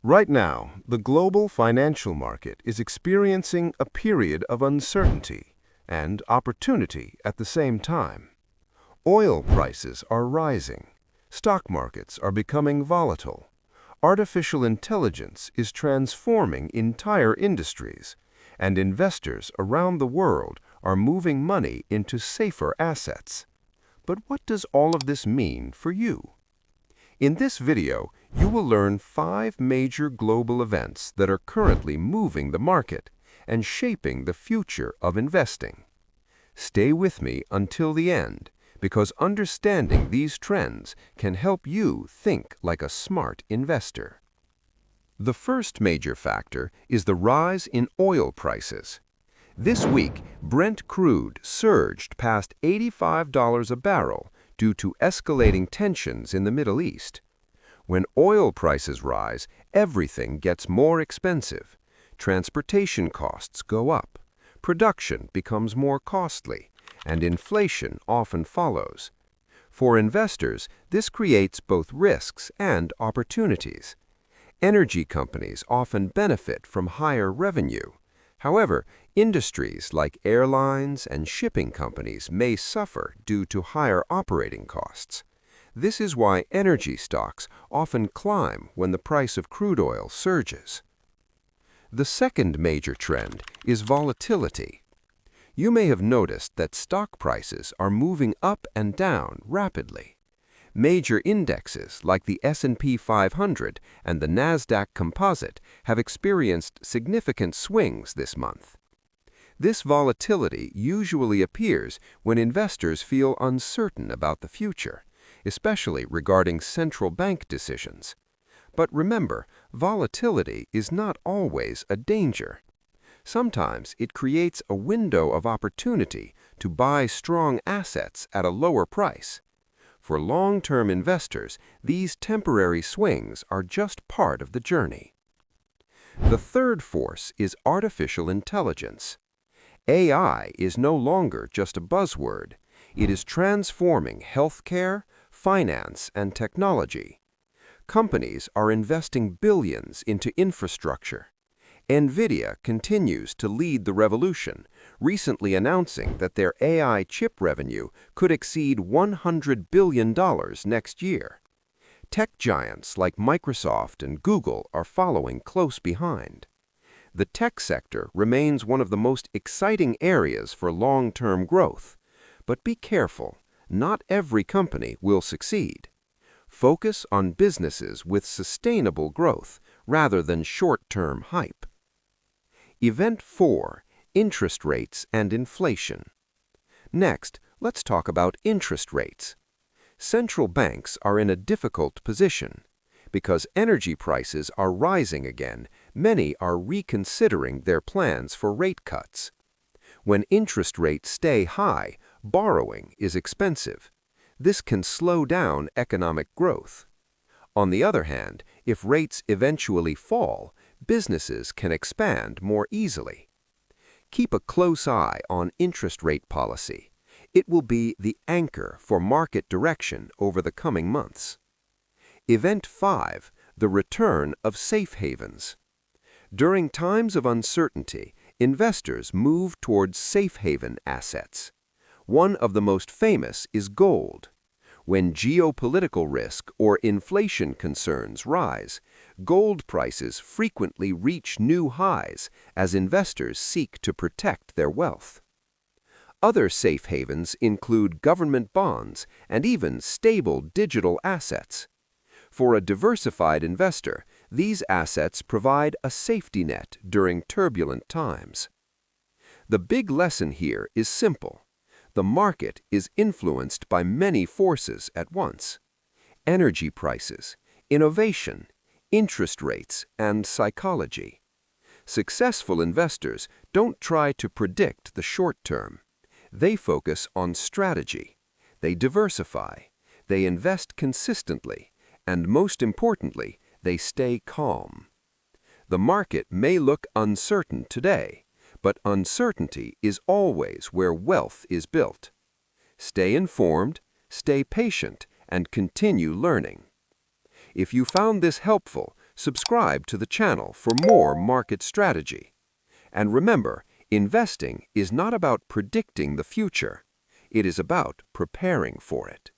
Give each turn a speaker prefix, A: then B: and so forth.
A: Right now, the global financial market is experiencing a period of uncertainty and opportunity at the same time. Oil prices are rising. Stock markets are becoming volatile. Artificial intelligence is transforming entire industries, and investors around the world are moving money into safer assets. But what does all of this mean for you? In this video, you will learn 5 major global events that are currently moving the market and shaping the future of investing. Stay with me until the end, because understanding these trends can help you think like a smart investor. The first major factor is the rise in oil prices. This week, Brent crude surged past $85 a barrel due to escalating tensions in the Middle East. When oil prices rise, everything gets more expensive. Transportation costs go up, production becomes more costly, and inflation often follows. For investors, this creates both risks and opportunities. Energy companies often benefit from higher revenue. However, industries like airlines and shipping companies may suffer due to higher operating costs. This is why energy stocks often climb when the price of crude oil surges. The second major trend is volatility. You may have noticed that stock prices are moving up and down rapidly. Major indexes like the S&P 500 and the Nasdaq Composite have experienced significant swings this month. This volatility usually appears when investors feel uncertain about the future, especially regarding central bank decisions. But remember, volatility is not always a danger. Sometimes it creates a window of opportunity to buy strong assets at a lower price. For long-term investors, these temporary swings are just part of the journey. The third force is artificial intelligence. AI is no longer just a buzzword. It is transforming healthcare, finance, and technology. Companies are investing billions into infrastructure. NVIDIA continues to lead the revolution, recently announcing that their AI chip revenue could exceed $100 billion next year. Tech giants like Microsoft and Google are following close behind. The tech sector remains one of the most exciting areas for long-term growth. But be careful, not every company will succeed. Focus on businesses with sustainable growth rather than short-term hype. Event 4. Interest rates and inflation. Next, let's talk about interest rates. Central banks are in a difficult position. Because energy prices are rising again, many are reconsidering their plans for rate cuts. When interest rates stay high, borrowing is expensive. This can slow down economic growth. On the other hand, if rates eventually fall, businesses can expand more easily. Keep a close eye on interest rate policy. It will be the anchor for market direction over the coming months. Event 5. The return of safe havens. During times of uncertainty, investors move towards safe haven assets. One of the most famous is gold. When geopolitical risk or inflation concerns rise, gold prices frequently reach new highs as investors seek to protect their wealth. Other safe havens include government bonds and even stable digital assets. For a diversified investor, these assets provide a safety net during turbulent times. The big lesson here is simple. The market is influenced by many forces at once: energy prices, innovation, interest rates, and psychology. Successful investors don't try to predict the short term. They focus on strategy. They diversify. They invest consistently. And most importantly, they stay calm. The market may look uncertain today, but uncertainty is always where wealth is built. Stay informed, stay patient, and continue learning. If you found this helpful,
B: Subscribe to the channel for more market strategy. And remember, investing is not about predicting the future. It is about preparing for it.